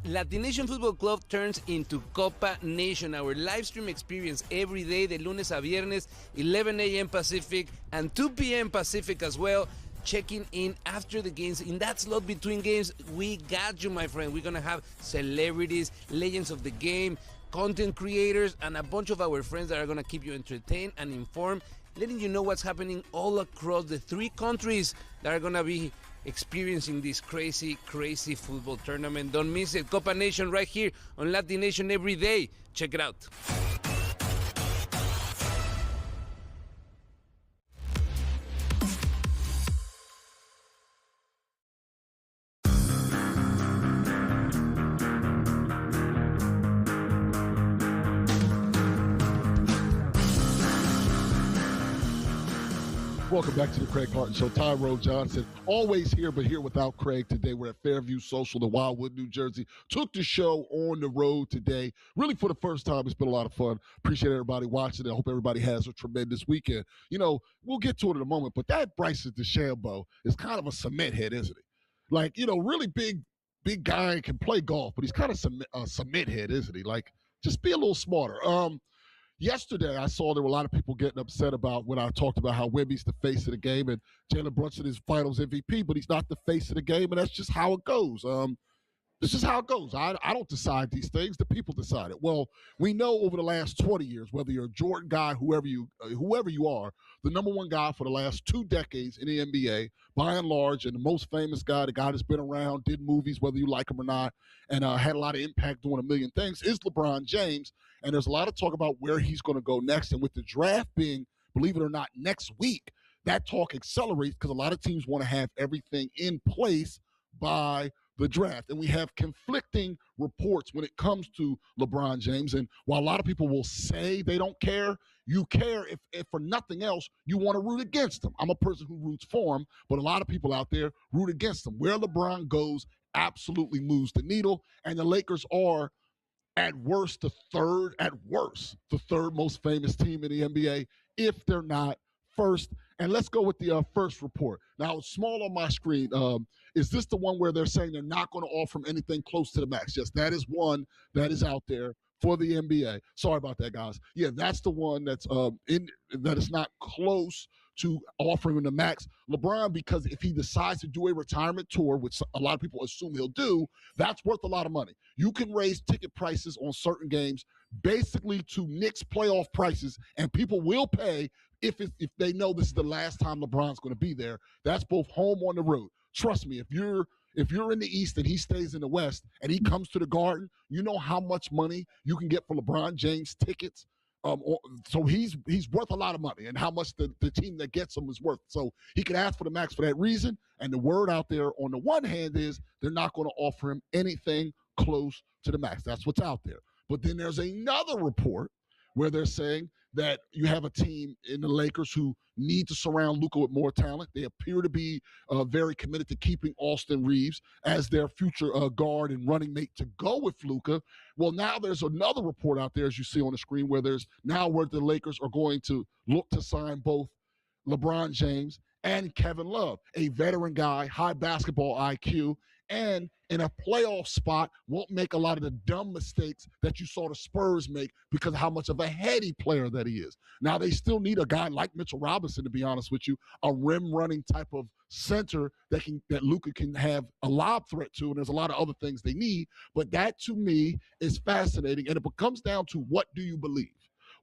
Latination Football Club turns into Copa Nation, our live stream experience every day, de lunes a viernes, 11 a.m. Pacific and 2 p.m. Pacific as well. Checking in after the games. In that slot between games, we got you, my friend. We're going to have celebrities, legends of the game, content creators, and a bunch of our friends that are going to keep you entertained and informed, letting you know what's happening all across the 3 countries that are going to be experiencing this crazy, crazy football tournament. Don't miss it. Copa Nation right here on Latin Nation every day. Check it out. Welcome back to the Craig Carton Show. Tyrone Johnson, always here, but here without Craig today. We're at Fairview Social in Wildwood, New Jersey. Took the show on the road today. Really, for the first time, it's been a lot of fun. Appreciate everybody watching. I hope everybody has a tremendous weekend. You know, we'll get to it in a moment, but that Bryson DeChambeau is kind of a cement head, isn't he? Like, you know, really big guy and can play golf, but he's kind of a cement head, isn't he? Like, just be a little smarter. Yesterday, I saw there were a lot of people getting upset about when I talked about how Wemby's the face of the game and Jalen Brunson is Finals MVP, but he's not the face of the game, and that's just how it goes. This is how it goes. I don't decide these things. The people decide it. Well, we know over the last 20 years, whether you're a Jordan guy, whoever you are, the number one guy for the last 2 decades in the NBA, by and large, and the most famous guy, the guy that's been around, did movies, whether you like him or not, and had a lot of impact doing a million things, is LeBron James. And there's a lot of talk about where he's going to go next. And with the draft being, believe it or not, next week, that talk accelerates because a lot of teams want to have everything in place by the draft. And we have conflicting reports when it comes to LeBron James. And while a lot of people will say they don't care, you care if for nothing else, you want to root against him. I'm a person who roots for him, but a lot of people out there root against him. Where LeBron goes absolutely moves the needle. And the Lakers are, at worst, the third most famous team in the NBA, if they're not first. And let's go with the first report. Now, it's small on my screen. Is this the one where they're saying they're not going to offer him anything close to the max? Yes, that is one that is out there for the NBA. Sorry about that, guys. Yeah, that's the one that's that is not close to offering him the max. LeBron, because if he decides to do a retirement tour, which a lot of people assume he'll do, that's worth a lot of money. You can raise ticket prices on certain games basically to Knicks playoff prices, and people will pay if they know this is the last time LeBron's going to be there. That's both home on the road. Trust me, if you're in the East and he stays in the West and he comes to the Garden, you know how much money you can get for LeBron James tickets. So he's worth a lot of money, and how much the team that gets him is worth. So he could ask for the max for that reason. And the word out there on the one hand is they're not going to offer him anything close to the max. That's what's out there. But then there's another report where they're saying that you have a team in the Lakers who need to surround Luka with more talent. They appear to be very committed to keeping Austin Reeves as their future guard and running mate to go with Luka. Well, now there's another report out there, as you see on the screen, where the Lakers are going to look to sign both LeBron James and Kevin Love, a veteran guy, high basketball IQ, and in a playoff spot won't make a lot of the dumb mistakes that you saw the Spurs make because of how much of a heady player that he is. Now, they still need a guy like Mitchell Robinson, to be honest with you, a rim-running type of center that Luka can have a lob threat to, and there's a lot of other things they need. But that, to me, is fascinating, and it comes down to, what do you believe?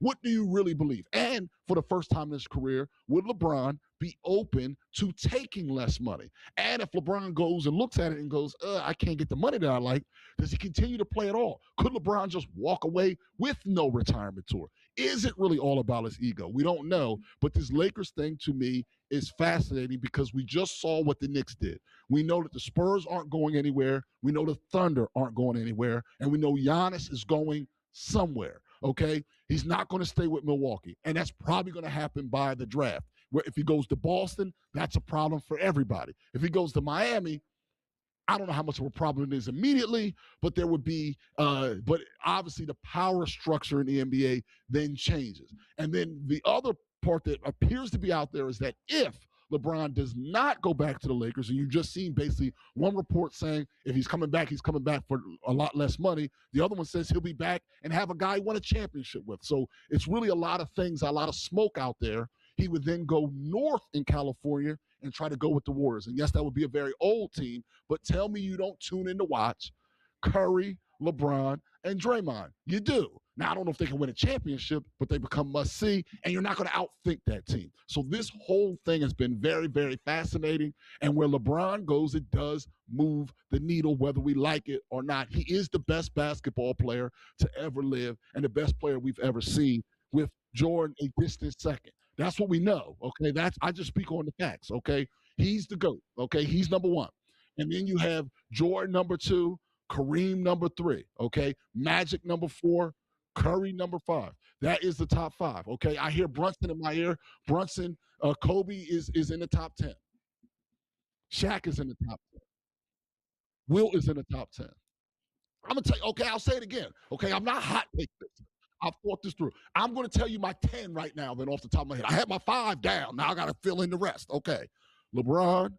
What do you really believe? And for the first time in his career, would LeBron be open to taking less money? And if LeBron goes and looks at it and goes, I can't get the money that I like, does he continue to play at all? Could LeBron just walk away with no retirement tour? Is it really all about his ego? We don't know. But this Lakers thing, to me, is fascinating because we just saw what the Knicks did. We know that the Spurs aren't going anywhere. We know the Thunder aren't going anywhere. And we know Giannis is going somewhere. Okay, he's not going to stay with Milwaukee, and that's probably going to happen by the draft. Where if he goes to Boston, that's a problem for everybody. If he goes to Miami, I don't know how much of a problem it is immediately, but there would be, but obviously the power structure in the NBA then changes. And then the other part that appears to be out there is that if LeBron does not go back to the Lakers, and you've just seen basically one report saying if he's coming back for a lot less money. The other one says he'll be back and have a guy he won a championship with. So it's really a lot of things, a lot of smoke out there. He would then go north in California and try to go with the Warriors. And yes, that would be a very old team, but tell me you don't tune in to watch Curry, LeBron, and Draymond. You do. Now, I don't know if they can win a championship, but they become must-see, and you're not going to outthink that team. So this whole thing has been very, very fascinating, and where LeBron goes, it does move the needle, whether we like it or not. He is the best basketball player to ever live and the best player we've ever seen, with Jordan a distant second. That's what we know, okay? I just speak on the facts, okay? He's the GOAT, okay? He's number one. And then you have Jordan number 2, Kareem number 3, okay? Magic number 4, Curry number 5. That is the top 5, okay? I hear Brunson in my ear. Brunson, Kobe is in the top 10. Shaq is in the top 10. Wilt is in the top 10. I'm going to tell you, okay, I'll say it again, okay? I'm not hot taking this. I've thought this through. I'm going to tell you my 10 right now, then off the top of my head. I had my 5 down. Now I got to fill in the rest, okay? LeBron,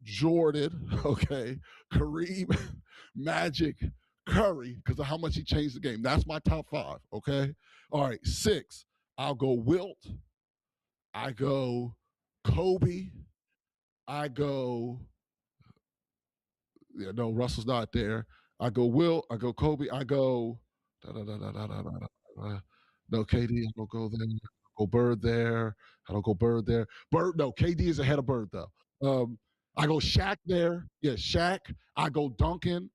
Jordan, okay, Kareem, Magic, Curry, because of how much he changed the game. That's my top 5, okay? All right, 6, I'll go Wilt. I go Kobe. I go, yeah, no, Russell's not there. I go Wilt. I go Kobe. I go, no, KD, I don't go there. I go Bird there. I don't go Bird there. No, KD is ahead of Bird, though. I go Shaq there. Yeah, Shaq. I go Duncan.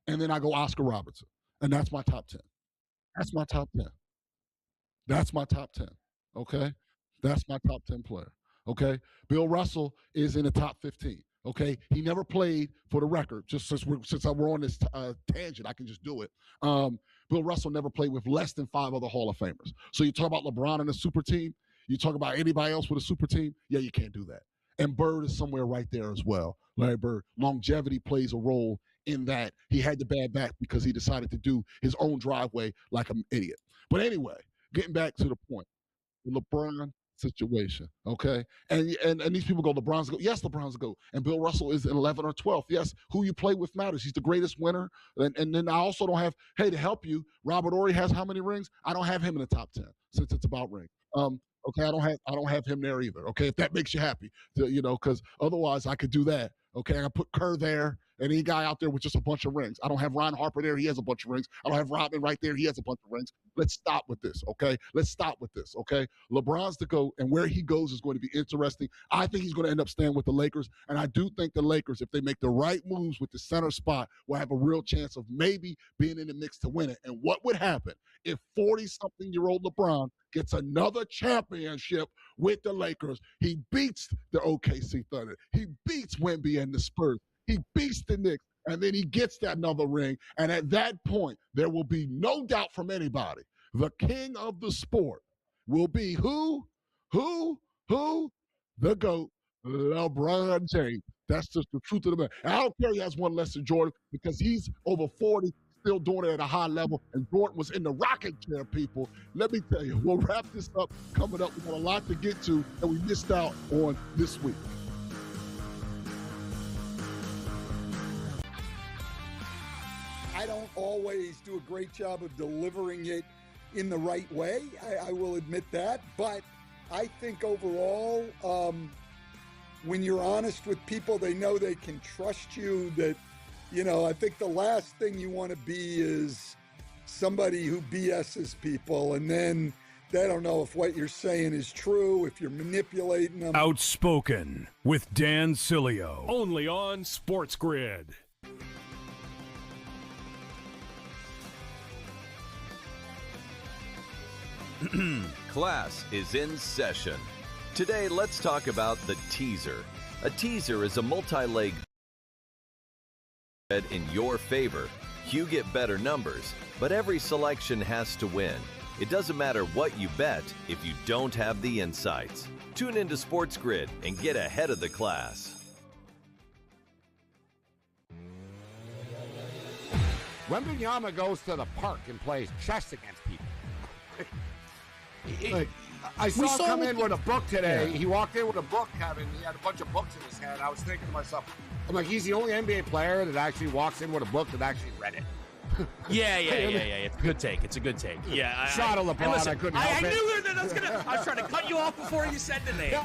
And then I go Oscar Robertson. And that's my top 10. That's my top 10. That's my top 10. Okay? That's my top 10 player. Okay? Bill Russell is in the top 15. Okay? He never played, for the record, just since we're on this tangent, I can just do it. Bill Russell never played with less than 5 other Hall of Famers. So you talk about LeBron and a super team, you talk about anybody else with a super team, yeah, you can't do that. And Bird is somewhere right there as well. Larry Bird. Longevity plays a role in that. He had the bad back because he decided to do his own driveway like an idiot. But anyway, getting back to the point, the LeBron situation, okay? And these people go, LeBron's a GOAT. Yes, LeBron's a GOAT. And Bill Russell is 11 or 12. Yes, who you play with matters. He's the greatest winner. And then I also don't have, hey, to help you, Robert Horry has how many rings? I don't have him in the top 10 since it's about rings. Okay, I don't have him there either. Okay, if that makes you happy, because otherwise I could do that. Okay, I put Kerr there, and any guy out there with just a bunch of rings. I don't have Ron Harper there; he has a bunch of rings. I don't have Rodman right there; he has a bunch of rings. Let's stop with this, okay? Let's stop with this, okay? LeBron's the GOAT, and where he goes is going to be interesting. I think he's going to end up staying with the Lakers, and I do think the Lakers, if they make the right moves with the center spot, will have a real chance of maybe being in the mix to win it. And what would happen if 40-something-year-old LeBron gets another championship with the Lakers? He beats the OKC Thunder. He beats Wemby and the Spurs. He beats the Knicks, and then he gets that another ring. And at that point, there will be no doubt from anybody. The king of the sport will be who? The GOAT, LeBron James. That's just the truth of the matter. And I don't care he has one less than Jordan because he's over 40, still doing it at a high level, and Jordan was in the rocking chair, people. Let me tell you, we'll wrap this up coming up. We've got a lot to get to, and we missed out on this week. I don't always do a great job of delivering it in the right way. I will admit that. But I think overall, when you're honest with people, they know they can trust you. That, I think the last thing you want to be is somebody who BS's people. And then they don't know if what you're saying is true, if you're manipulating them. Outspoken with Dan Sileo. Only on SportsGrid. Class is in session. Today, let's talk about the teaser. A teaser is a multi-leg bet in your favor. You get better numbers, but every selection has to win. It doesn't matter what you bet if you don't have the insights. Tune into SportsGrid and get ahead of the class. Wembanyama goes to the park and plays chess against people. I saw him come in with a book today. Yeah. He walked in with a book, Kevin. He had a bunch of books in his hand. I was thinking to myself, I'm like, he's the only NBA player that actually walks in with a book that actually read it. Yeah. It's a good take. Yeah. Shot of LeBron. Listen, I couldn't help it. I knew that I was trying to cut you off before you said the name.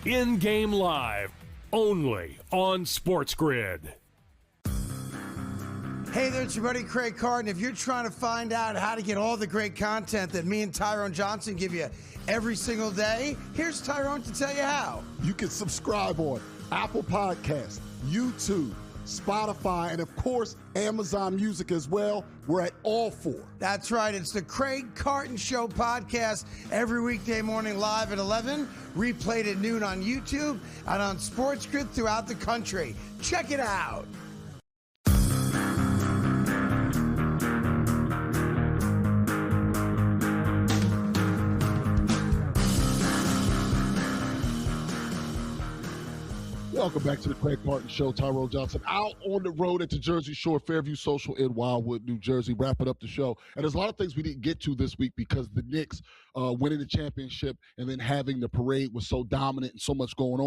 In-game live, only on SportsGrid. Hey there, it's your buddy Craig Carton. If you're trying to find out how to get all the great content that me and Tyrone Johnson give you every single day, here's Tyrone to tell you how. You can subscribe on Apple Podcasts, YouTube, Spotify, and of course, Amazon Music as well. We're at all four. That's right. It's the Craig Carton Show podcast every weekday morning live at 11, replayed at noon on YouTube and on SportsGrid throughout the country. Check it out. Welcome back to the Craig Carton Show. Tyrone Johnson out on the road at the Jersey Shore, Fairview Social in Wildwood, New Jersey, wrapping up the show. And there's a lot of things we didn't get to this week because the Knicks winning the championship and then having the parade was so dominant and so much going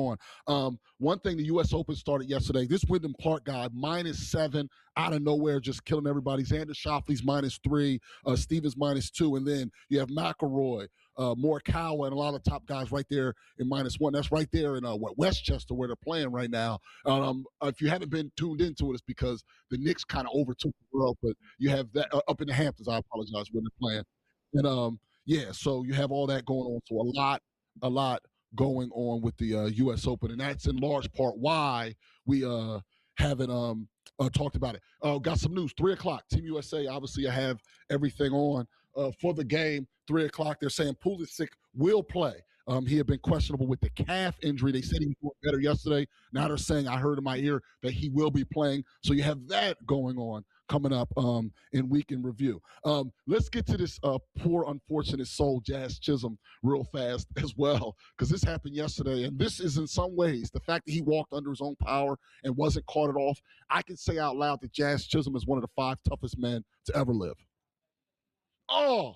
on. One thing, the U.S. Open started yesterday. This Wyndham Clark guy, -7, out of nowhere, just killing everybody. Xander Schauffele's -3, Stevens -2, and then you have McIlroy, Morikawa, and a lot of top guys right there in -1. That's right there in Westchester where they're playing right now. If you haven't been tuned into it, it's because the Knicks kind of overtook the world, but you have that up in the Hamptons. I apologize when they're playing, and yeah, so you have all that going on. So a lot going on with the U.S. Open, and that's in large part why we haven't talked about it. Got some news. 3:00, Team USA. Obviously, I have everything on for the game. 3:00. They're saying Pulisic will play. He had been questionable with the calf injury. They said he was doing better yesterday. Now they're saying, I heard in my ear, that he will be playing. So you have that going on coming up in Week in Review. Let's get to this poor, unfortunate soul, Jazz Chisholm, real fast as well, because this happened yesterday. And this is, in some ways, the fact that he walked under his own power and wasn't carted off. I can say out loud that Jazz Chisholm is one of the 5 toughest men to ever live. Oh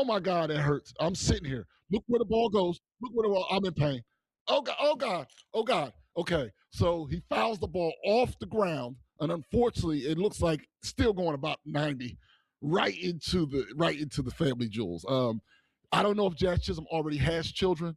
my God, that hurts. I'm sitting here. Look where the ball goes. Look where the ball. I'm in pain. Oh God. Okay, so he fouls the ball off the ground, and unfortunately, it looks like still going about 90, right into the family jewels. I don't know if Jazz Chisholm already has children.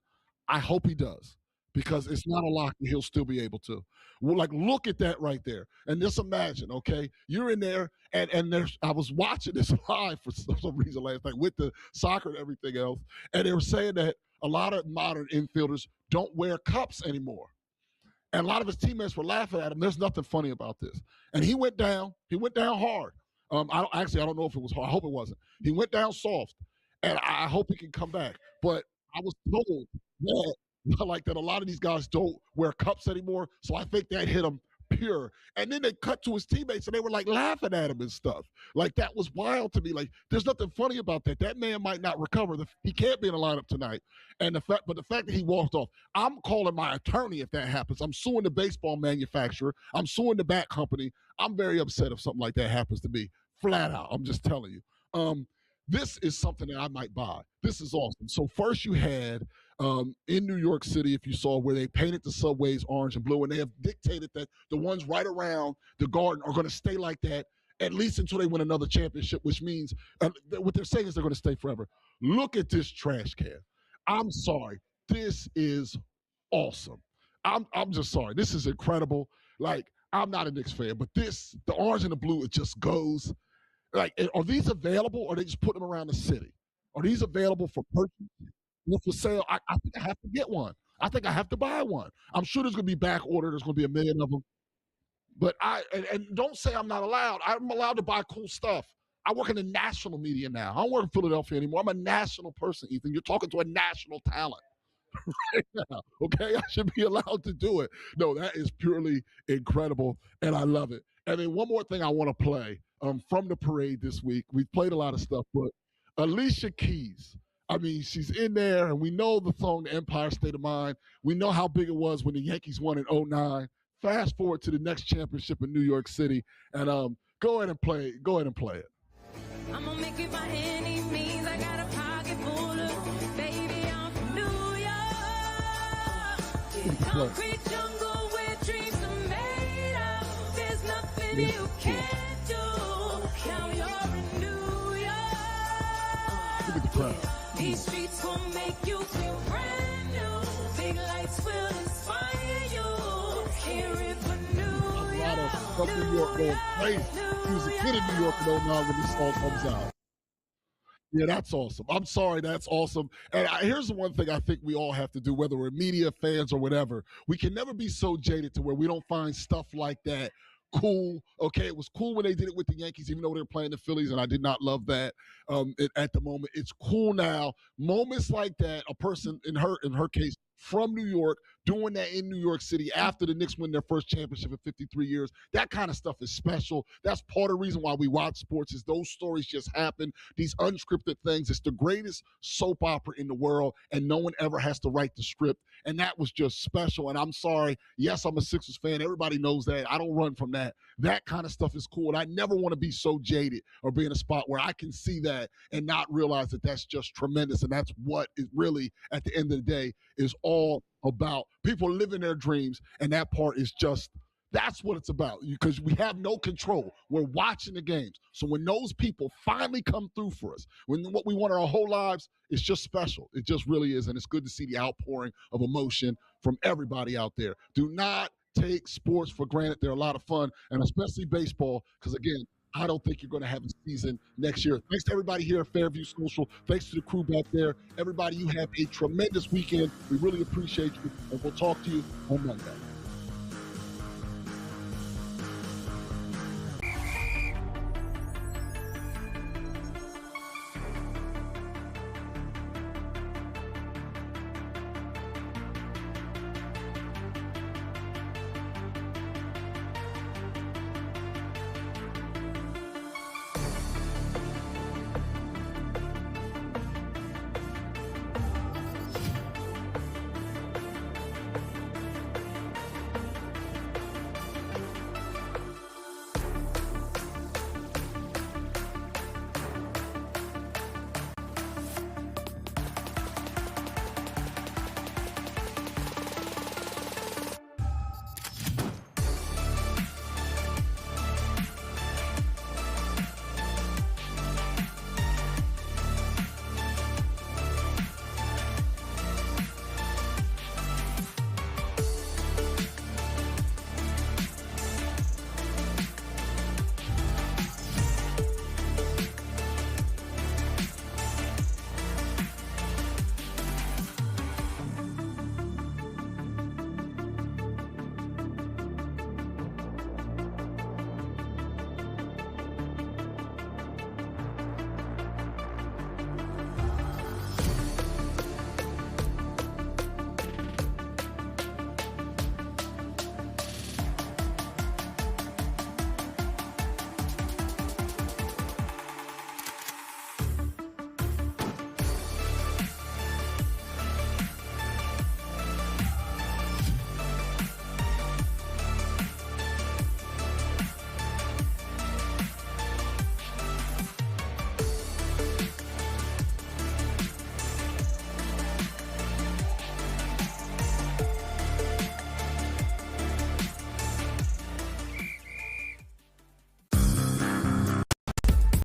I hope he does, because it's not a lock that he'll still be able to. Well, like, look at that right there. And just imagine, okay, you're in there, and there's, I was watching this live for some reason last night with the soccer and everything else, and they were saying that a lot of modern infielders don't wear cups anymore. And a lot of his teammates were laughing at him. There's nothing funny about this. And he went down hard. I don't know if it was hard. I hope it wasn't. He went down soft, and I hope he can come back. But I was told that a lot of these guys don't wear cups anymore, so I think that hit him pure. And then they cut to his teammates, and they were like laughing at him and stuff. Like, that was wild to me. Like, there's nothing funny about that. That man might not recover. He can't be in the lineup tonight. And the fact that he walked off, I'm calling my attorney if that happens. I'm suing the baseball manufacturer. I'm suing the bat company. I'm very upset if something like that happens to me. Flat out. I'm just telling you. This is something that I might buy. This is awesome. So first you had in New York City, if you saw, where they painted the subways orange and blue, and they have dictated that the ones right around the Garden are going to stay like that at least until they win another championship, which means what they're saying is they're going to stay forever. Look at this trash can. I'm sorry. This is awesome. I'm just sorry. This is incredible. Like, I'm not a Knicks fan, but the orange and the blue, it just goes. Like, are these available, or are they just putting them around the city? Are these available for purchase? For sale? I think I have to get one. I think I have to buy one. I'm sure there's going to be back order. There's going to be 1 million of them. But and don't say I'm not allowed. I'm allowed to buy cool stuff. I work in the national media now. I don't work in Philadelphia anymore. I'm a national person, Ethan. You're talking to a national talent right now, okay? I should be allowed to do it. No, that is purely incredible, and I love it. And then one more thing I want to play from the parade this week. We've played a lot of stuff, but Alicia Keys, I mean, she's in there, and we know the song The Empire State of Mind. We know how big it was when the Yankees won in 2009. Fast forward to the next championship in New York City, and go ahead and play it. I'm gonna make it by any means. I got a pocket full of, baby, I'm from New York. Concrete jungle where dreams are made of. There's nothing you can't do. Now you're in New York. Look at the crowd. These streets will make you feel brand new. Big lights will inspire you. Here in New York. from New York going crazy. He was a kid in New York in 09 when this song comes out. Yeah, that's awesome. I'm sorry, that's awesome. And here's the one thing I think we all have to do, whether we're media, fans, or whatever. We can never be so jaded to where we don't find stuff like that cool. Okay, it was cool when they did it with the Yankees, even though they were playing the Phillies, and I did not love that at the moment. It's cool now. Moments like that, a person in her case from New York doing that in New York City after the Knicks win their first championship in 53 years, that kind of stuff is special. That's part of the reason why we watch sports is those stories just happen. These unscripted things. It's the greatest soap opera in the world, and no one ever has to write the script. And that was just special. And I'm sorry. Yes, I'm a Sixers fan. Everybody knows that. I don't run from that. That kind of stuff is cool. And I never want to be so jaded or be in a spot where I can see that and not realize that that's just tremendous. And that's what it really, at the end of the day, is all about. People living their dreams, and that part is just, that's what it's about, because we have no control. We're watching the games. So when those people finally come through for us, when what we want our whole lives, it's just special. It just really is, and it's good to see the outpouring of emotion from everybody out there. Do not take sports for granted. They're a lot of fun, and especially baseball, because, again, I don't think you're going to have a season next year. Thanks to everybody here at Fairview Social. Thanks to the crew back there. Everybody, you have a tremendous weekend. We really appreciate you, and we'll talk to you on Monday.